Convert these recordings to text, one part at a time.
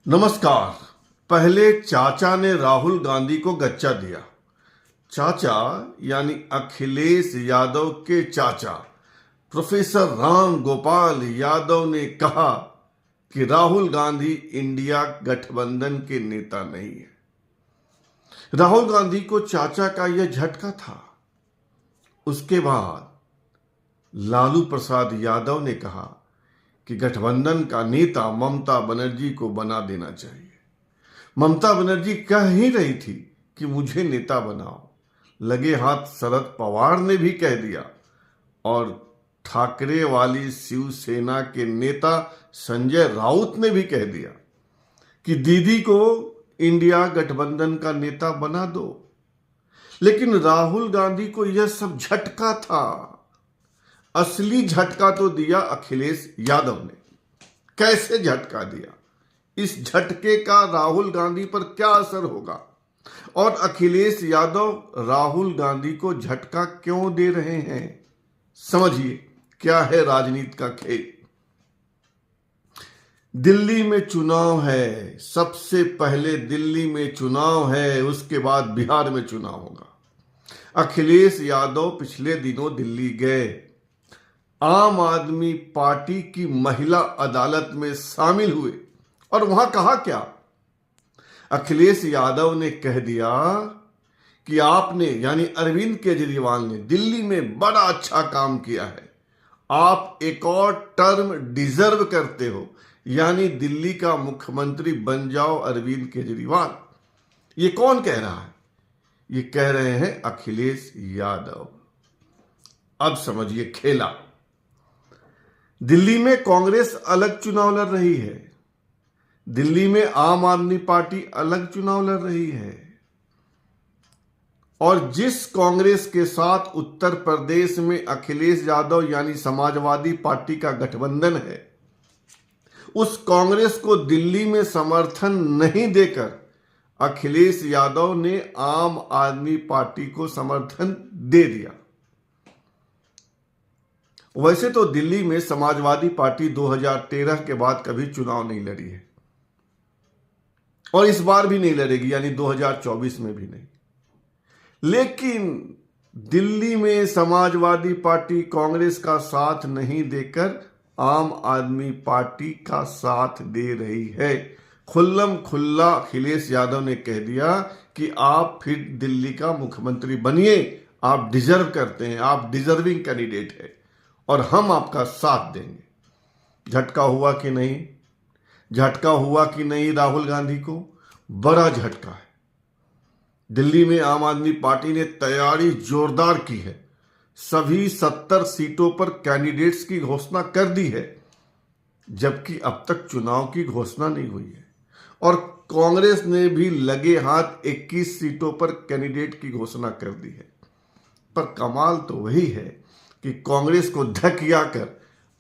नमस्कार। पहले चाचा ने राहुल गांधी को गच्चा दिया। चाचा यानी अखिलेश यादव के चाचा प्रोफेसर राम गोपाल यादव ने कहा कि राहुल गांधी इंडिया गठबंधन के नेता नहीं है। राहुल गांधी को चाचा का यह झटका था। उसके बाद लालू प्रसाद यादव ने कहा कि गठबंधन का नेता ममता बनर्जी को बना देना चाहिए। ममता बनर्जी कह ही रही थी कि मुझे नेता बनाओ। लगे हाथ शरद पवार ने भी कह दिया और ठाकरे वाली शिवसेना के नेता संजय राउत ने भी कह दिया कि दीदी को इंडिया गठबंधन का नेता बना दो। लेकिन राहुल गांधी को यह सब झटका था। असली झटका तो दिया अखिलेश यादव ने। कैसे झटका दिया? इस झटके का राहुल गांधी पर क्या असर होगा और अखिलेश यादव राहुल गांधी को झटका क्यों दे रहे हैं? समझिए क्या है राजनीति का खेल। दिल्ली में चुनाव है। सबसे पहले दिल्ली में चुनाव है, उसके बाद बिहार में चुनाव होगा। अखिलेश यादव पिछले दिनों दिल्ली गए। आम आदमी पार्टी की महिला अदालत में शामिल हुए और वहां कहा क्या? अखिलेश यादव ने कह दिया कि आपने यानी अरविंद केजरीवाल ने दिल्ली में बड़ा अच्छा काम किया है। आप एक और टर्म डिजर्व करते हो, यानी दिल्ली का मुख्यमंत्री बन जाओ अरविंद केजरीवाल। ये कौन कह रहा है? ये कह रहे हैं अखिलेश यादव। अब समझिए खेला। दिल्ली में कांग्रेस अलग चुनाव लड़ रही है। दिल्ली में आम आदमी पार्टी अलग चुनाव लड़ रही है। और जिस कांग्रेस के साथ उत्तर प्रदेश में अखिलेश यादव यानी समाजवादी पार्टी का गठबंधन है, उस कांग्रेस को दिल्ली में समर्थन नहीं देकर अखिलेश यादव ने आम आदमी पार्टी को समर्थन दे दिया। वैसे तो दिल्ली में समाजवादी पार्टी 2013 के बाद कभी चुनाव नहीं लड़ी है और इस बार भी नहीं लड़ेगी, यानी 2024 में भी नहीं। लेकिन दिल्ली में समाजवादी पार्टी कांग्रेस का साथ नहीं देकर आम आदमी पार्टी का साथ दे रही है। खुल्लम खुल्ला अखिलेश यादव ने कह दिया कि आप फिर दिल्ली का मुख्यमंत्री बनिए, आप डिजर्व करते हैं, आप डिजर्विंग कैंडिडेट है और हम आपका साथ देंगे। झटका हुआ कि नहीं? झटका हुआ कि नहीं? राहुल गांधी को बड़ा झटका है। दिल्ली में आम आदमी पार्टी ने तैयारी जोरदार की है। सभी 70 सीटों पर कैंडिडेट्स की घोषणा कर दी है, जबकि अब तक चुनाव की घोषणा नहीं हुई है। और कांग्रेस ने भी लगे हाथ 21 सीटों पर कैंडिडेट की घोषणा कर दी है। पर कमाल तो वही है कि कांग्रेस को धकिया कर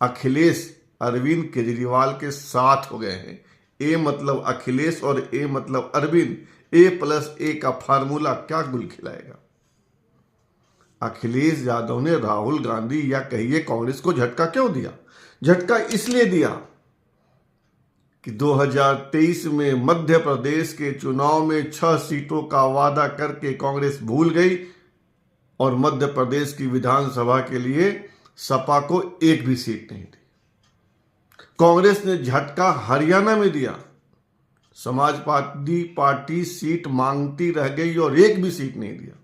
अखिलेश अरविंद केजरीवाल के साथ हो गए हैं। ए मतलब अखिलेश और ए मतलब अरविंद। A+A का फार्मूला क्या गुल खिलाएगा? अखिलेश यादव ने राहुल गांधी या कहिए कांग्रेस को झटका क्यों दिया? झटका इसलिए दिया कि 2023 में मध्य प्रदेश के चुनाव में 6 सीटों का वादा करके कांग्रेस भूल गई और मध्य प्रदेश की विधानसभा के लिए सपा को एक भी सीट नहीं दी। कांग्रेस ने झटका हरियाणा में दिया। समाजवादी पार्टी सीट मांगती रह गई और एक भी सीट नहीं दिया।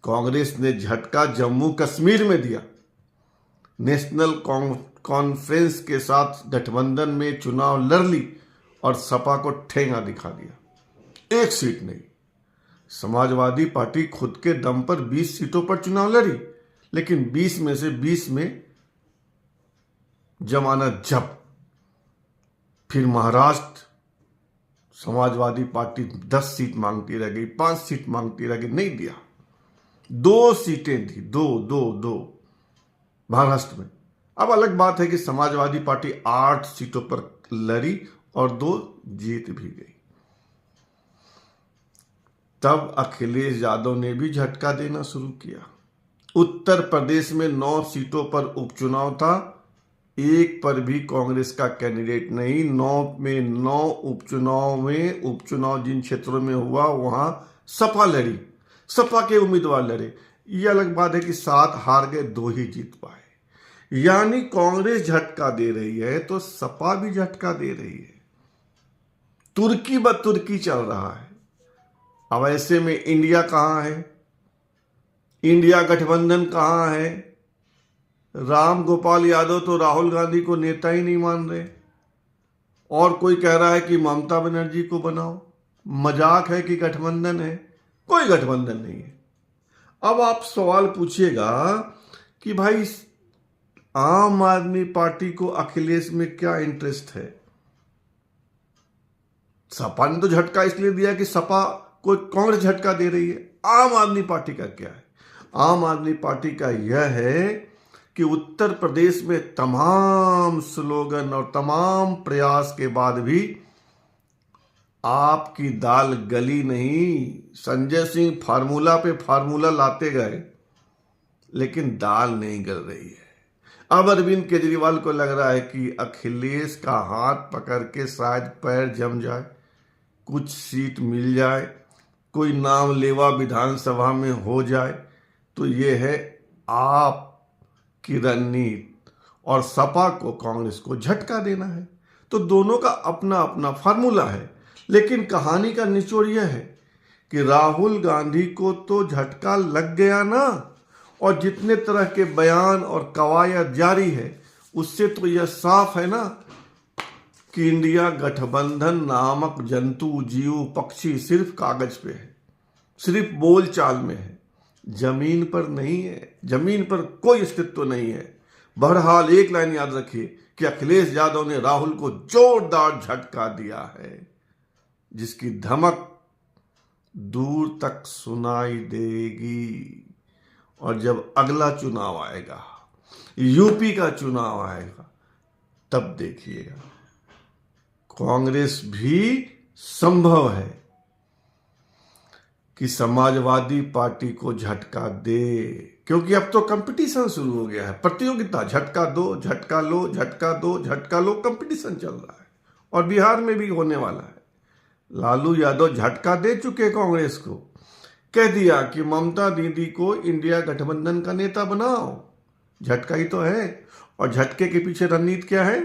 कांग्रेस ने झटका जम्मू कश्मीर में दिया। नेशनल कॉन्फ्रेंस के साथ गठबंधन में चुनाव लड़ ली और सपा को ठेंगा दिखा दिया। एक सीट नहीं। समाजवादी पार्टी खुद के दम पर 20 सीटों पर चुनाव लड़ी, लेकिन 20 में से 20 में जमानत जब्त। फिर महाराष्ट्र समाजवादी पार्टी 10 सीट मांगती रह गई, 5 सीट मांगती रह गई, नहीं दिया। 2 सीटें दी, दो महाराष्ट्र में। अब अलग बात है कि समाजवादी पार्टी 8 सीटों पर लड़ी और 2 जीत भी गई। तब अखिलेश यादव ने भी झटका देना शुरू किया। उत्तर प्रदेश में 9 सीटों पर उपचुनाव था, एक पर भी कांग्रेस का कैंडिडेट नहीं। 9 में 9 उपचुनाव जिन क्षेत्रों में हुआ वहां सपा लड़ी, सपा के उम्मीदवार लड़े। ये अलग बात है कि 7 हार गए, 2 ही जीत पाए। यानी कांग्रेस झटका दे रही है तो सपा भी झटका दे रही है। तुर्की ब तुर्की चल रहा है। अब ऐसे में इंडिया कहां है, इंडिया गठबंधन कहां है? राम गोपाल यादव तो राहुल गांधी को नेता ही नहीं मान रहे, और कोई कह रहा है कि ममता बनर्जी को बनाओ। मजाक है कि गठबंधन है? कोई गठबंधन नहीं है। अब आप सवाल पूछिएगा कि भाई आम आदमी पार्टी को अखिलेश में क्या इंटरेस्ट है? सपा ने तो झटका इसलिए दिया कि सपा को कांग्रेस झटका दे रही है। आम आदमी पार्टी का क्या है? आम आदमी पार्टी का यह है कि उत्तर प्रदेश में तमाम स्लोगन और तमाम प्रयास के बाद भी आपकी दाल गली नहीं। संजय सिंह फार्मूला पे फार्मूला लाते गए, लेकिन दाल नहीं गल रही है। अब अरविंद केजरीवाल को लग रहा है कि अखिलेश का हाथ पकड़ के शायद पैर जम जाए, कुछ सीट मिल जाए, कोई नाम लेवा विधानसभा में हो जाए, तो ये है आप की रणनीति, और सपा को कांग्रेस को झटका देना है। तो दोनों का अपना अपना फार्मूला है। लेकिन कहानी का निचोड़ यह है कि राहुल गांधी को तो झटका लग गया ना, और जितने तरह के बयान और कवायद जारी है उससे तो यह साफ है ना कि इंडिया गठबंधन नामक जंतु जीव पक्षी सिर्फ कागज पे है, सिर्फ बोलचाल में है, जमीन पर नहीं है। जमीन पर कोई अस्तित्व नहीं है। बहरहाल एक लाइन याद रखिए कि अखिलेश यादव ने राहुल को जोरदार झटका दिया है, जिसकी धमक दूर तक सुनाई देगी। और जब अगला चुनाव आएगा, यूपी का चुनाव आएगा, तब देखिएगा कांग्रेस भी संभव है कि समाजवादी पार्टी को झटका दे, क्योंकि अब तो कंपटीशन शुरू हो गया है, प्रतियोगिता। झटका दो, झटका लो, झटका दो, झटका लो, कंपटीशन चल रहा है। और बिहार में भी होने वाला है। लालू यादव झटका दे चुके कांग्रेस को, कह दिया कि ममता दीदी को इंडिया गठबंधन का नेता बनाओ। झटका ही तो है। और झटके के पीछे रणनीति क्या है?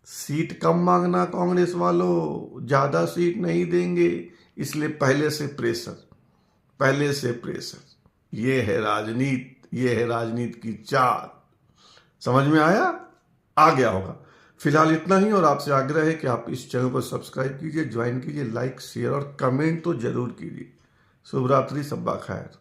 सीट कम मांगना कांग्रेस वालों, ज्यादा सीट नहीं देंगे, इसलिए पहले से प्रेशर। ये है राजनीति की चाल। समझ में आया? आ गया होगा। फिलहाल इतना ही, और आपसे आग्रह है कि आप इस चैनल को सब्सक्राइब कीजिए, ज्वाइन कीजिए, लाइक शेयर और कमेंट तो जरूर कीजिए। शुभ रात्रि, सब्बा खैर।